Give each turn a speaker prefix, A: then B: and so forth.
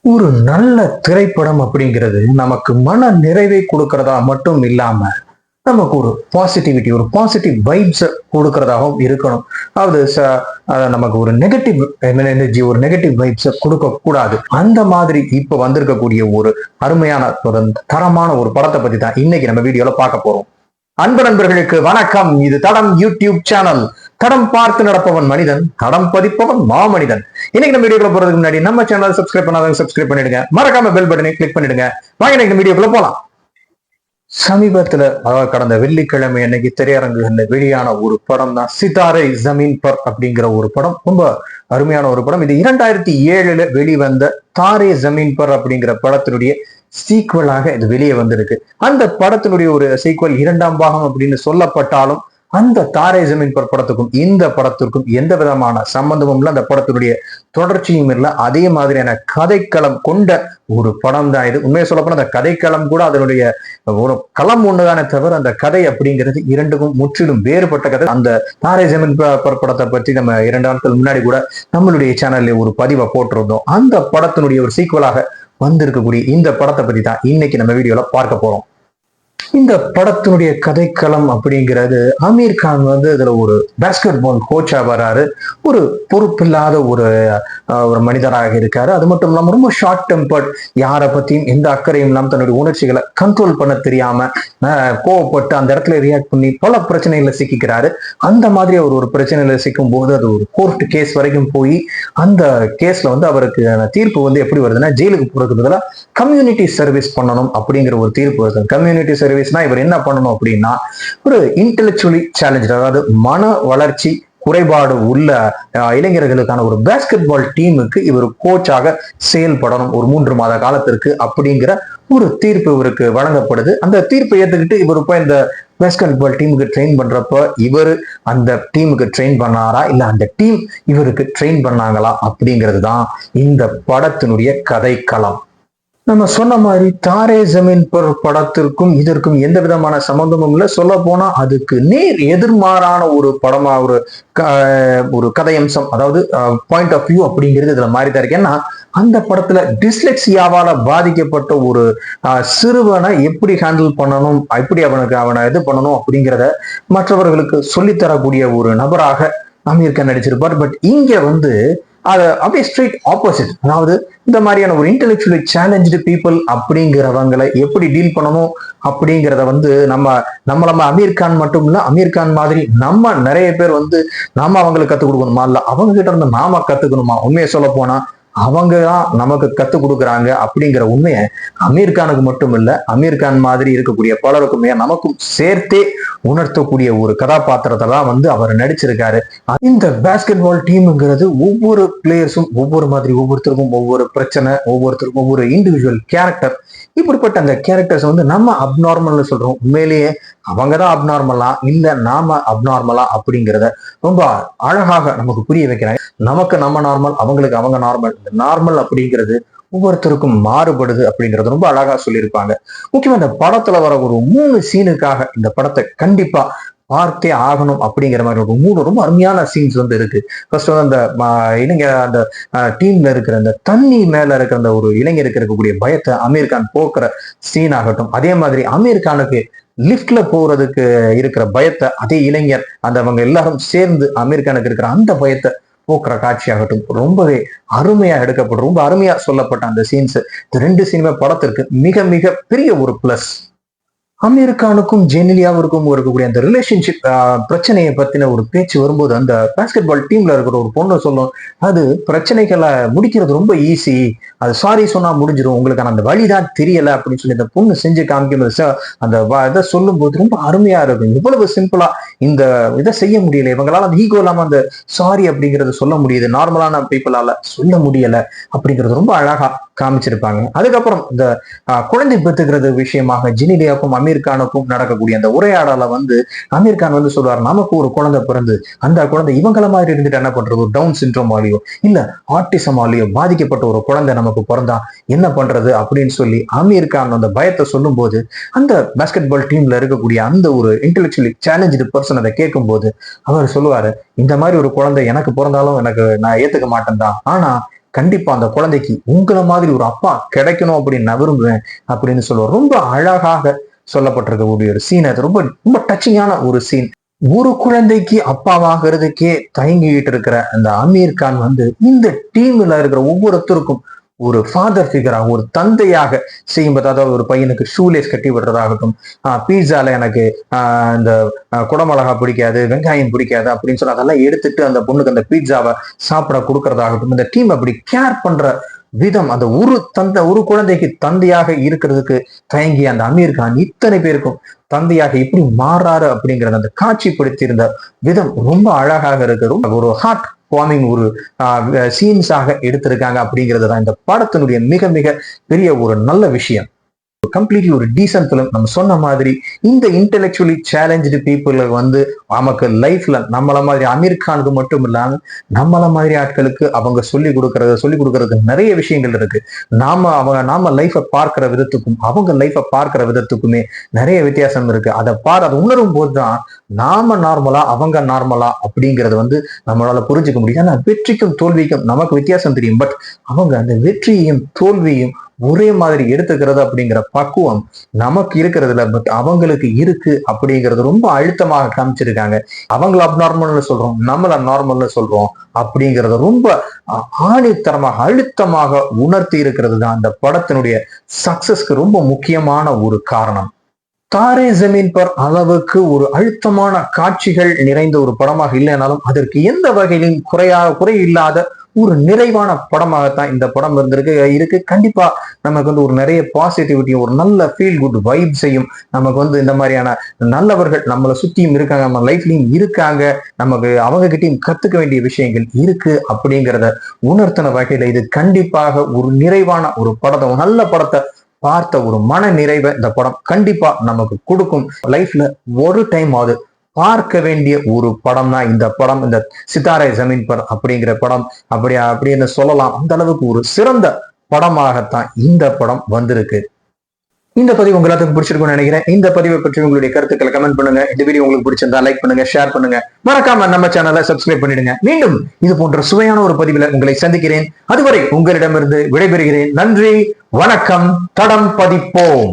A: ஒரு நல்ல திரைப்படம் அப்படிங்கிறது நமக்கு மன நிறைவை கொடுக்கறதா மட்டும் இல்லாம நமக்கு ஒரு பாசிட்டிவிட்டி, ஒரு பாசிட்டிவ் வைப்ஸ் கொடுக்கறதாகவும் இருக்கணும். அதாவது நமக்கு ஒரு நெகட்டிவ் எனர்ஜி, ஒரு நெகட்டிவ் வைப்ஸ் கொடுக்க கூடாது. அந்த மாதிரி இப்ப வந்திருக்கக்கூடிய ஒரு அருமையான ஒரு தரமான ஒரு படத்தை பத்தி தான் இன்னைக்கு நம்ம வீடியோல பார்க்க போறோம். அன்பு நண்பர்களுக்கு வணக்கம். இது தடம் யூடியூப் சேனல். தடம் பார்த்து நடப்பவன் மனிதன், தடம் பதிப்பவன் மாமனிதன். இன்னைக்கு நம்ம வீடியோக்குள்ள போறதுக்கு முன்னாடி நம்ம சேனல் சப்ஸ்கிரைப் பண்ணாதவங்க சப்ஸ்கிரைப் பண்ணிடுங்க, மறக்காம பெல் பட்டனை கிளிக் பண்ணிடுங்க. வாங்க இன்னைக்கு வீடியோக்குள்ள போலாம். சமீபத்துல கடந்த வெள்ளிக்கிழமை அன்னைக்கு திரையரங்குகள்ல வெளியான ஒரு படம் தான் சிதாரை ஜமீன் பர் அப்படிங்கிற ஒரு படம். ரொம்ப அருமையான ஒரு படம். இது 2007 வெளிவந்த தாரே ஜமீன் பர் அப்படிங்கிற படத்தினுடைய சீக்வலாக இது வெளியே வந்திருக்கு. அந்த படத்தினுடைய ஒரு சீக்வல் 2ஆம் பாகம் அப்படின்னு சொல்லப்பட்டாலும் அந்த தாரே ஜமீன் பர் படத்துக்கும் இந்த படத்திற்கும் எந்த விதமான சம்பந்தமும் இல்லை. அந்த படத்தினுடைய தொடர்ச்சியும் இல்லை. அதே மாதிரியான கதைக்களம் கொண்ட ஒரு படம் தான் இது. உண்மையை சொல்லப்போனா அந்த கதைக்களம் கூட அதனுடைய ஒரு களம் ஒண்ணுதானே தவிர அந்த கதை அப்படிங்கிறது இரண்டுக்கும் முற்றிலும் வேறுபட்ட கதை. அந்த தாரே ஜமீன் பர் படத்தை பற்றி நம்ம 2 நாட்கள் முன்னாடி கூட நம்மளுடைய சேனல்ல ஒரு பதிவை போட்டிருந்தோம். அந்த படத்தினுடைய ஒரு சீக்வலாக வந்திருக்கக்கூடிய இந்த படத்தை பத்தி தான் இன்னைக்கு நம்ம வீடியோல பார்க்க போறோம். இந்த படத்தினுடைய கதைக்களம் அப்படிங்கிறது, அமீர் கான் வந்து இதுல ஒரு பேஸ்கெட் பால் கோச்சா வராரு. ஒரு பொறுப்பில்லாத ஒரு மனிதராக இருக்காரு. அது மட்டும் இல்லாம ரொம்ப ஷார்ட் டெம்பர்ட், யாரை பத்தியும் எந்த அக்கறையும் இல்லாம தன்னுடைய உணர்ச்சிகளை கண்ட்ரோல் பண்ண தெரியாம கோவப்பட்டு அந்த இடத்துல ரியாக்ட் பண்ணி பல பிரச்சனைகளை சிக்கிறாரு. அந்த மாதிரி அவர் ஒரு பிரச்சனையில சிக்கும் போது அது ஒரு கோர்ட் கேஸ் வரைக்கும் போய் அந்த கேஸ்ல வந்து அவருக்கு தீர்ப்பு வந்து எப்படி வருதுன்னா, ஜெயிலுக்கு போறதுல கம்யூனிட்டி சர்வீஸ் பண்ணணும் அப்படிங்கிற ஒரு தீர்ப்பு வருது. கம்யூனிட்டி சர்வீஸ்னா இவர் என்ன பண்ணணும் அப்படின்னா, ஒரு இன்டெலெக்சுவலி சேலஞ்ச், அதாவது மன வளர்ச்சி குறைபாடு உள்ள இளைஞர்களுக்கான ஒரு பேஸ்கெட் பால் டீமுக்கு இவர் கோச்சாக செயல்படணும் ஒரு 3 மாத காலத்திற்கு அப்படிங்கிற ஒரு தீர்ப்பு இவருக்கு வழங்கப்படுது. அந்த தீர்ப்பை ஏற்றுக்கிட்டு இவர் போய் இந்த பேஸ்கெட் பால் டீமுக்கு ட்ரெயின் பண்றப்ப இவர் அந்த டீமுக்கு ட்ரெயின் பண்ணாரா இல்ல அந்த டீம் இவருக்கு ட்ரெயின் பண்ணாங்களா அப்படிங்கிறது தான் இந்த படத்தினுடைய கதைக்களம். நம்ம சொன்ன மாதிரி தாரே ஜமீன் பர் படத்திற்கும் இதற்கும் எந்த விதமான சம்பந்தமும் இல்லை. சொல்ல போனா அதுக்கு நேர் எதிர்மாறான ஒரு படமா ஒரு கதையம்சம், அதாவது பாயிண்ட் ஆஃப் வியூ அப்படிங்கிறது இதுல மாறிதான் இருக்கு. ஏன்னா அந்த படத்துல டிஸ்லெக்சியாவால பாதிக்கப்பட்ட ஒரு சிறுவனை எப்படி ஹேண்டில் பண்ணணும், எப்படி அவனை இது பண்ணணும் அப்படிங்கிறத மற்றவர்களுக்கு சொல்லித்தரக்கூடிய ஒரு நபராக அமீர் கான் நடிச்சிருப்பார். பட் இங்க வந்து அது அப்படியே ஸ்ட்ரெயிட் ஆப்போசிட். அதாவது இந்த மாதிரியான ஒரு இன்டெலெக்சுவலி சேலஞ்சு பீப்புள் அப்படிங்கிறவங்களை எப்படி டீல் பண்ணணும் அப்படிங்கிறத வந்து நம்ம அமீர் கான் மட்டும் இல்ல, அமீர் கான் மாதிரி நம்ம நிறைய பேர் வந்து நாம அவங்களுக்கு கத்துக் கொடுக்கணுமா இல்ல அவங்க கிட்ட இருந்து நாம கத்துக்கணுமா? உண்மையை சொல்ல போனா அவங்க தான் நமக்கு கத்துக் கொடுக்குறாங்க அப்படிங்கிற உண்மையை அமீர் கானுக்கு மட்டும் இல்ல, அமீர் கான் மாதிரி இருக்கக்கூடிய பலருக்குமே நமக்கும் சேர்த்தே உணர்த்தக்கூடிய ஒரு கதாபாத்திரத்தை தான் வந்து அவர் நடிச்சிருக்காரு. இந்த பேஸ்கெட் பால் டீம்ங்கிறது ஒவ்வொரு பிளேயர்ஸும் ஒவ்வொரு மாதிரி, ஒவ்வொருத்தருக்கும் ஒவ்வொரு பிரச்சனை, ஒவ்வொருத்தருக்கும் ஒவ்வொரு இண்டிவிஜுவல் கேரக்டர். இப்படிப்பட்ட அந்த கேரக்டர்ஸ் வந்து நம்ம அப்நார்மல்னு சொல்றோம். உண்மையிலேயே அவங்கதான் அப்நார்மலா இல்ல நாம அப்நார்மலா அப்படிங்கிறத ரொம்ப அழகாக நமக்கு புரிய வைக்கிறாங்க. நமக்கு நம்ம நார்மல், அவங்களுக்கு அவங்க நார்மல். இந்த நார்மல் அப்படிங்கிறது ஒவ்வொருத்தருக்கும் மாறுபடுது அப்படிங்கறது ரொம்ப அழகா சொல்லியிருப்பாங்க. முக்கியமா இந்த படத்துல வர ஒரு 3 சீனுக்காக இந்த படத்தை கண்டிப்பா பார்த்தே ஆகணும் அப்படிங்கிற மாதிரி ஒரு 3 ரொம்ப அருமையான சீன்ஸ் வந்து இருக்கு. ஃபர்ஸ்ட் வந்து அந்த அந்த டீம்ல இருக்கிற அந்த தண்ணி மேல இருக்கிற அந்த ஒரு இளைஞருக்கு இருக்கக்கூடிய பயத்தை அமீர் கான் போக்குற சீன் ஆகட்டும். அதே மாதிரி அமீர் கானுக்கு லிப்ட்ல போறதுக்கு இருக்கிற பயத்தை அதே இளைஞர் அவங்க எல்லாரும் சேர்ந்து அமீர் கானுக்கு இருக்கிற அந்த பயத்தை போக்குற காட்சியாகட்டும் ரொம்பவே அருமையா எடுக்கப்படும். ரொம்ப அருமையா சொல்லப்பட்ட அந்த சீன்ஸ், இந்த 2 சீனுமே படத்திற்கு மிக மிக பெரிய ஒரு பிளஸ். அமீர் கானுக்கும் ஜெனிலியாவிற்கும் இருக்கக்கூடிய அந்த ரிலேஷன்ஷிப் பிரச்சனையை பத்தின ஒரு பேச்சு வரும்போது அந்த பாஸ்கெட் பால் டீம்ல இருக்கிற ஒரு பொண்ணு சொல்லும், அது பிரச்சனைகளை முடிக்கிறது ரொம்ப ஈஸி, அது சாரி சொன்னா முடிஞ்சிடும், உங்களுக்கான அந்த வழிதான் தெரியல அப்படின்னு சொல்லி அந்த பொண்ணு செஞ்சு காமிக்கும் அந்த இதை சொல்லும் போது ரொம்ப அருமையா இருக்கும். இவ்வளவு சிம்பிளா இந்த இதை செய்ய முடியல, இவங்களால அந்த ஈகோ இல்லாம அந்த சாரி அப்படிங்கறது சொல்ல முடியுது, நார்மலான பீப்புளால சொல்ல முடியல அப்படிங்கிறது ரொம்ப அழகா காமிச்சிருப்பாங்க. அதுக்கப்புறம் இந்த குழந்தை பெற்றுக்கிறது விஷயமாக ஜெனிலியாவுக்கும் அமீர் கானுக்கும் நடக்கக்கூடிய அந்த உரையாடலை வந்து அமீர் கான் வந்து சொல்றாரு, நமக்கு ஒரு குழந்தை பிறந்து அந்த குழந்தை இவங்கள மாதிரி இருந்துட்டு என்ன பண்றது, ஒரு டவுன் சிண்ட்ரோமாலேயோ இல்ல ஆட்டிசமாலேயோ பாதிக்கப்பட்ட ஒரு குழந்தை நமக்கு பிறந்தா என்ன பண்றது அப்படின்னு சொல்லி அமீர் கான் அந்த பயத்தை சொல்லும் போது அந்த பாஸ்கெட் பால் டீம்ல இருக்கக்கூடிய அந்த ஒரு இன்டெலெக்சுவலி சேலஞ்சு பர்சன் அதை கேட்கும் போது அவர் சொல்லுவாரு, இந்த மாதிரி ஒரு குழந்தை எனக்கு பிறந்தாலும் நான் ஏத்துக்க மாட்டேன் தான், ஆனா கண்டிப்பா அந்த குழந்தைக்கு உங்களை மாதிரி ஒரு அப்பா கிடைக்கணும் அப்படின்னு நான் விரும்புவேன் அப்படின்னு சொல்லுவார். ரொம்ப அழகாக சொல்லப்பட்டிருக்கக்கூடிய ஒரு சீன் அது. ரொம்ப ரொம்ப டச்சிங்கான ஒரு சீன். ஒரு குழந்தைக்கு அப்பாவாகிறதுக்கே தயங்கிட்டு இருக்கிற அந்த அமீர் கான் இந்த டீம்ல இருக்கிற ஒவ்வொருத்தருக்கும் ஒரு ஃபாதர் ஃபிகராக, ஒரு தந்தையாக செய்யும்போது, அதாவது ஒரு பையனுக்கு ஷூலேஸ் கட்டி விடுறதாகட்டும், பீட்சால எனக்கு இந்த குடமிளகா பிடிக்காது, வெங்காயம் பிடிக்காது அப்படின்னு சொல்லி அதெல்லாம் எடுத்துட்டு அந்த பொண்ணுக்கு அந்த பீட்சாவை சாப்பிட கொடுக்கறதாகட்டும், இந்த டீம் அப்படி கேர் பண்ற விதம், அந்த ஒரு குழந்தைக்கு தந்தையாக இருக்கிறதுக்கு தயங்கி அந்த அமீர் கான் இத்தனை பேருக்கும் தந்தையாக எப்படி மாறாரு அப்படிங்கறத அந்த காட்சிப்படுத்தியிருந்த விதம் ரொம்ப அழகாக இருக்கு. ரொம்ப ஒரு ஹார்ட் வார்மிங் ஒரு சீன்ஸாக எடுத்திருக்காங்க அப்படிங்கிறது தான் இந்த படத்தினுடைய மிக மிக பெரிய ஒரு நல்ல விஷயம். கம்ப்ளீட்லி ஒரு டீசன்ட் பிலிம். நம்ம சொன்ன மாதிரி இந்த இன்டெலெக்சுவலி சேலஞ்சு பீப்புள் நமக்கு லைஃப்ல நம்மள மாதிரி அமீர் கானுக்கு மட்டும் இல்லாம நம்மள மாதிரி ஆட்களுக்கு அவங்க சொல்லிக் கொடுக்கறதுக்கு நிறைய விஷயங்கள் இருக்கு. நாம லைஃபை பார்க்கிற விதத்துக்கும் அவங்க லைஃபை பார்க்கிற விதத்துக்குமே நிறைய வித்தியாசம் இருக்கு. அதை அதை உணரும் போதுதான் நாம நார்மலா அவங்க நார்மலா அப்படிங்கறது நம்மளால புரிஞ்சுக்க முடியும். ஆனா வெற்றிக்கும் தோல்விக்கும் நமக்கு வித்தியாசம் தெரியும். பட் அவங்க அந்த வெற்றியையும் தோல்வியையும் ஒரே மாதிரி எடுத்துக்கிறது அப்படிங்கிற பக்குவம் நமக்கு இருக்கிறதுல, பட் அவங்களுக்கு இருக்கு அப்படிங்கிறது ரொம்ப அழுத்தமாக காமிச்சிருக்காங்க. அவங்கள அப்நார்மல்னு சொல்றோம், நம்மள நார்மல்னு சொல்றோம் அப்படிங்கறத ரொம்ப ஆணித்தரமாக அழுத்தமாக உணர்த்தி இருக்கிறது தான் அந்த படத்தினுடைய சக்சஸ்க்கு ரொம்ப முக்கியமான ஒரு காரணம். தாரே ஜமீன் பர் அளவுக்கு ஒரு அழுத்தமான காட்சிகள் நிறைந்த ஒரு படமாக இல்லைனாலும் அதற்கு எந்த வகையிலும் குறை இல்லாத ஒரு நிறைவான படமாகத்தான் இந்த படம் இருக்கு. கண்டிப்பா நமக்கு ஒரு நிறைய பாசிட்டிவிட்டியும் ஒரு நல்ல ஃபீல் குட் வைப்ஸையும் நமக்கு இந்த மாதிரியான நல்லவர்கள் நம்மளை சுத்தியும் இருக்காங்க, நம்ம லைஃப்லயும் இருக்காங்க, நமக்கு அவங்க கிட்டையும் கத்துக்க வேண்டிய விஷயங்கள் இருக்கு அப்படிங்கிறத உணர்த்தின வகையில இது கண்டிப்பாக ஒரு நிறைவான ஒரு படத்தை, ஒரு நல்ல படத்தை பார்த்த ஒரு மன நிறைவை இந்த படம் கண்டிப்பா நமக்கு கொடுக்கும். லைஃப்ல ஒரு டைம் ஆகுது பார்க்க வேண்டிய ஒரு படம் தான் இந்த படம். இந்த சித்தாரே ஜமீன் பர் அப்படிங்கிற படம் அப்படின்னு சொல்லலாம். அந்த அளவுக்கு ஒரு சிறந்த படமாகத்தான் இந்த படம் வந்திருக்கு. இந்த பதிவு உங்களுக்கு பிடிச்சிருக்கும்னு நினைக்கிறேன். இந்த பதிவை பற்றி உங்களுடைய கருத்துக்களை கமெண்ட் பண்ணுங்க. இந்த வீடியோ உங்களுக்கு பிடிச்சிருந்தா லைக் பண்ணுங்க, ஷேர் பண்ணுங்க, மறக்காம நம்ம சேனலை சப்ஸ்கிரைப் பண்ணிடுங்க. மீண்டும் இது போன்ற சுவையான ஒரு பதிவுல உங்களை சந்திக்கிறேன். அதுவரை உங்களிடமிருந்து விடைபெறுகிறேன். நன்றி, வணக்கம். தடம் பதிப்போம்.